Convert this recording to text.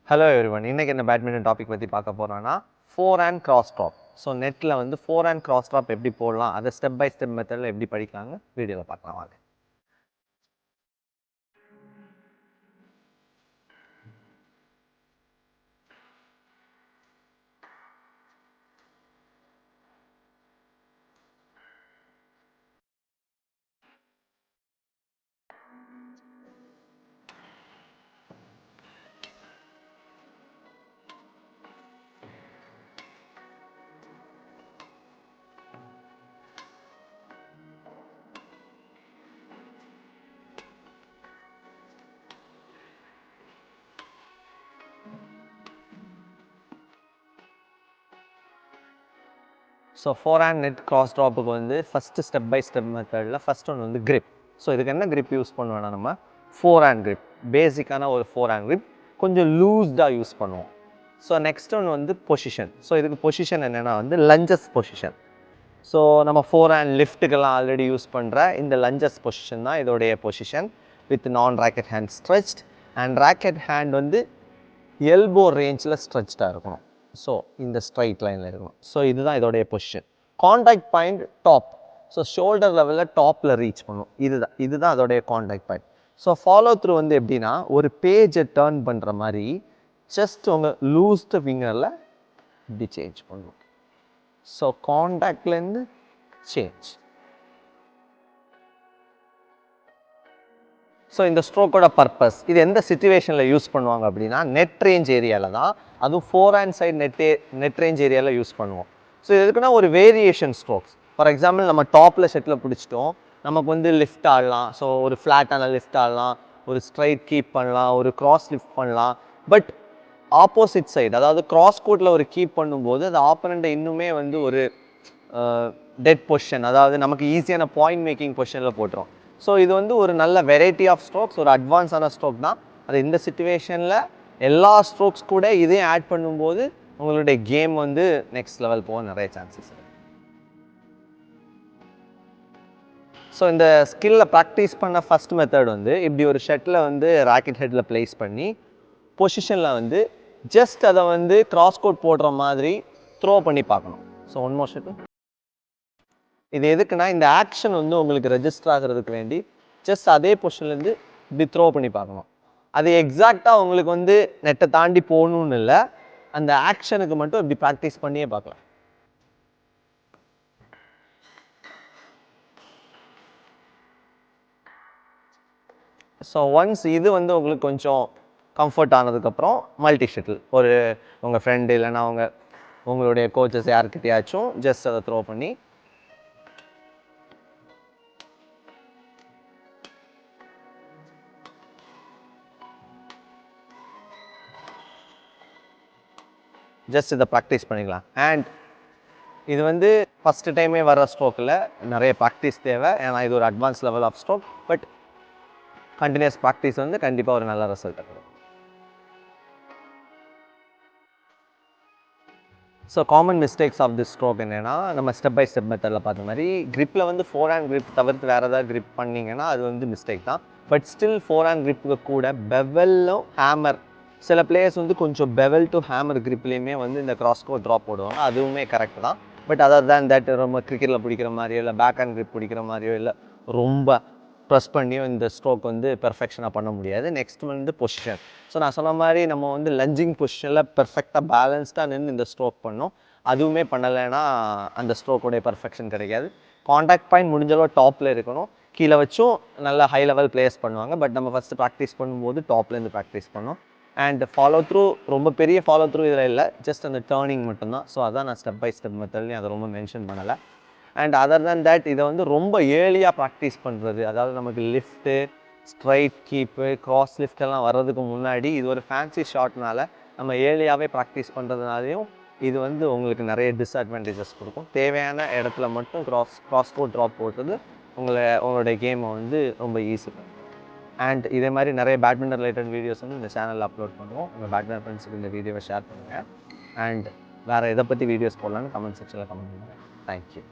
Hello everyone, இன்னைக்கு என்ன badminton topic பற்றி பார்க்க போகிறோன்னா four hand cross drop. So நெட்டில் வந்து ஃபோர் ஹேண்ட் கிராஸ் ட்ராப் எப்படி போடலாம், அதை ஸ்டெப் பை ஸ்டெப் மெத்தடில் எப்படி படிக்கலாங்க வீடியோவில் பார்க்கலாம் வாங்க. So forehand net cross ட்ராப்புக்கு வந்து ஃபஸ்ட்டு ஸ்டெப் பை ஸ்டெப் மெத்தடில் ஃபஸ்ட் ஒன்று வந்து கிரிப். ஸோ இதுக்கு என்ன கிரிப் யூஸ் பண்ணுவோம்னா நம்ம ஃபோர் ஹேண்ட் கிரிப், பேசிக்கான ஒரு ஃபோர் ஹேண்ட் கிரிப், கொஞ்சம் லூஸ்டாக யூஸ் பண்ணுவோம். ஸோ நெக்ஸ்ட் ஒன்று வந்து பொசிஷன். ஸோ இதுக்கு பொசிஷன் என்னென்னா வந்து லஞ்சஸ் பொசிஷன். ஸோ நம்ம ஃபோர் ஹேண்ட் லிஃப்ட்டுக்கெல்லாம் ஆல்ரெடி யூஸ் பண்ணுற இந்த லஞ்சஸ் பொசிஷன் தான் இதோடைய பொசிஷன் வித் நான் rocket hand stretched. And rocket hand வந்து எல்போ ரேஞ்சில் ஸ்ட்ரெச்டாக இருக்கணும். ஸோ இந்த ஸ்ட்ரைட் லைனில் இருக்கணும். ஸோ இதுதான் இதோடைய position. Contact point top. So shoulder லெவலில் டாப்பில் ரீச் பண்ணும். இதுதான் அதோடைய contact point. So follow through வந்து எப்படின்னா ஒரு பேஜை டேர்ன் பண்ணுற மாதிரி ஜஸ்ட் உங்கள் லூஸ்டு ஃபிங்கரில் இப்படி சேஞ்ச் பண்ணும். So காண்டாக்ட்லேருந்து change. ஸோ இந்த ஸ்ட்ரோக்கோட பர்பஸ் இது எந்த சிச்சுவேஷனில் யூஸ் பண்ணுவாங்க அப்படின்னா நெட் ரேஞ்ச் ஏரியாவில் தான், அதுவும் forehand side net range ஏரியாவில் யூஸ் பண்ணுவோம். ஸோ எதுக்குன்னா ஒரு வேரியேஷன் ஸ்ட்ரோக்ஸ். ஃபார் எக்ஸாம்பிள் நம்ம டாப்பில் ஷட்டில் பிடிச்சிட்டோம், நமக்கு வந்து லிஃப்ட் ஆடலாம். ஸோ ஒரு ஃப்ளாட்டான லிஃப்ட் ஆடலாம், ஒரு ஸ்ட்ரைட் கீப் பண்ணலாம், ஒரு கிராஸ் லிஃப்ட் பண்ணலாம். பட் ஆப்போசிட் சைடு, அதாவது கிராஸ் கோர்ட்டில் ஒரு கீப் பண்ணும்போது அது ஆப்பனண்ட்டை இன்னுமே வந்து ஒரு டெட் பொசிஷன், அதாவது நமக்கு ஈஸியான பாயிண்ட் மேக்கிங் பொசிஷனில் போட்டுரும். ஸோ இது வந்து ஒரு நல்ல வெரைட்டி ஆஃப் ஸ்ட்ரோக்ஸ், ஒரு அட்வான்ஸான ஸ்ட்ரோக் தான். அது இந்த சிச்சுவேஷனில் எல்லா ஸ்ட்ரோக்ஸ் கூட இதையும் ஆட் பண்ணும்போது உங்களுடைய கேம் வந்து நெக்ஸ்ட் லெவல் போக நிறைய சான்சஸ் இருக்குது. ஸோ இந்த ஸ்கில்லை ப்ராக்டிஸ் பண்ண ஃபஸ்ட் மெத்தட் வந்து இப்படி ஒரு ஷட்டில் வந்து ராக்கெட் ஹெட்டில் ப்ளேஸ் பண்ணி பொசிஷனில் வந்து ஜஸ்ட் அதை வந்து கிராஸ் கோட் போடுற மாதிரி த்ரோ பண்ணி பார்க்கணும். So one more shuttle. இது எதுக்குன்னா இந்த ஆக்ஷன் வந்து உங்களுக்கு ரெஜிஸ்டர் ஆகிறதுக்கு வேண்டி ஜஸ்ட் அதே பொசிஷன்லேருந்து இப்படி த்ரோ பண்ணி பார்க்கணும். அது எக்ஸாக்டாக உங்களுக்கு வந்து நெட்டை தாண்டி போகணுன்னு இல்லை, அந்த ஆக்ஷனுக்கு மட்டும் இப்படி ப்ராக்டிஸ் பண்ணியே பார்க்கலாம். ஸோ ஒன்ஸ் இது வந்து உங்களுக்கு கொஞ்சம் கம்ஃபர்ட் ஆனதுக்கப்புறம் மல்டி ஷட்டில், ஒரு உங்கள் ஃப்ரெண்டு இல்லைன்னா உங்களுடைய கோச்சஸ் யாருக்கிட்டையாச்சும் ஜஸ்ட் அதை த்ரோ பண்ணி ஜஸ்ட் இதை ப்ராக்டிஸ் பண்ணிக்கலாம். அண்ட் இது வந்து ஃபஸ்ட்டு டைமே வர ஸ்ட்ரோக்கில் நிறைய ப்ராக்டிஸ் தேவை, ஏன்னா இது ஒரு advance level of stroke. But continuous practice வந்து கண்டிப்பாக ஒரு நல்ல ரிசல்ட் இருக்கும். So common mistakes of this stroke என்னென்னா, நம்ம ஸ்டெப் பை ஸ்டெப் மெத்தடில் பார்த்த மாதிரி கிரிப்பில் வந்து ஃபோர் ஹேண்ட் கிரிப் தவிர்த்து வேறு ஏதாவது கிரிப் பண்ணிங்கன்னா அது வந்து மிஸ்டேக் தான். பட் ஸ்டில் ஃபோர் ஹேண்ட் கிரிப்புக்கு கூட பெவலும் ஹேமர், சில பிளேயர்ஸ் வந்து கொஞ்சம் பெவல் டு ஹேமர் கிரிப்லேயுமே வந்து இந்த கிராஸ்கோ ட்ராப் போடுவாங்க, அதுவுமே கரெக்ட் தான். பட் அதர் தேன் தட் ரொம்ப கிரிக்கெட்டில் பிடிக்கிற மாதிரியோ இல்லை பேக் ஹேண்ட் கிரிப் பிடிக்கிற மாதிரியோ இல்லை ரொம்ப ப்ரெஸ் பண்ணியோ இந்த ஸ்ட்ரோக் வந்து பெர்ஃபெக்ஷனாக பண்ண முடியாது. நெக்ஸ்ட் வந்து பொசிஷன். ஸோ நான் சொன்ன மாதிரி நம்ம வந்து லஞ்சிங் பொசிஷனில் பெர்ஃபெக்டாக பேலன்ஸ்டாக நின்று இந்த ஸ்ட்ரோக் பண்ணோம், அதுவுமே பண்ணலைன்னா அந்த ஸ்ட்ரோக்கோடைய பெர்ஃபெக்ஷன் கிடைக்காது. காண்டாக்ட் பாயிண்ட் முடிஞ்சளவு டாப்பில் இருக்கணும், கீழே வச்சும் நல்ல ஹை லெவல் பிளேயர்ஸ் பண்ணுவாங்க. பட் நம்ம ஃபஸ்ட்டு ப்ராக்டிஸ் பண்ணும்போது டாப்லேருந்து ப்ராக்டிஸ் பண்ணோம். அண்ட் ஃபாலோ த்ரூ, ரொம்ப பெரிய ஃபாலோ த்ரூ இதில் இல்லை, ஜஸ்ட் அந்த டேர்னிங் மட்டும்தான். ஸோ அதான் நான் ஸ்டெப் பை ஸ்டெப் மெத்தட்லையும் அதை ரொம்ப மென்ஷன் பண்ணலை. அண்ட் அதர் தேன் தேட் இதை வந்து ரொம்ப ஏர்லியாக ப்ராக்டிஸ் பண்ணுறது, அதாவது நமக்கு லிஃப்ட்டு, ஸ்ட்ரைட் கீப்பு, கிராஸ் லிஃப்ட் எல்லாம் வர்றதுக்கு முன்னாடி இது ஒரு ஃபேன்சி ஷாட்னால நம்ம ஏர்லியாகவே ப்ராக்டிஸ் பண்ணுறதுனாலையும் இது வந்து உங்களுக்கு நிறைய டிஸ்அட்வான்டேஜஸ் கொடுக்கும். தேவையான இடத்துல மட்டும் கிராஸ் கோட் ட்ராப் போடுறது உங்களுடைய கேமை வந்து ரொம்ப ஈஸி பண்ணும். அண்ட் இதே மாதிரி நிறைய பேட்மிண்டன் ரிலேட்டட் வீடியோஸ் வந்து இந்த சேனலில் அப்லோட் பண்ணுவோம். உங்கள் பேட்மிண்டன் ஃப்ரெண்ட்ஸுக்கு இந்த வீடியோவை ஷேர் பண்ணுங்கள். அண்ட் வேறு எதை பற்றி வீடியோஸ் போடலான்னு கமெண்ட் செக்ஷனில் கமெண்ட் பண்ணுங்கள். தேங்க்யூ.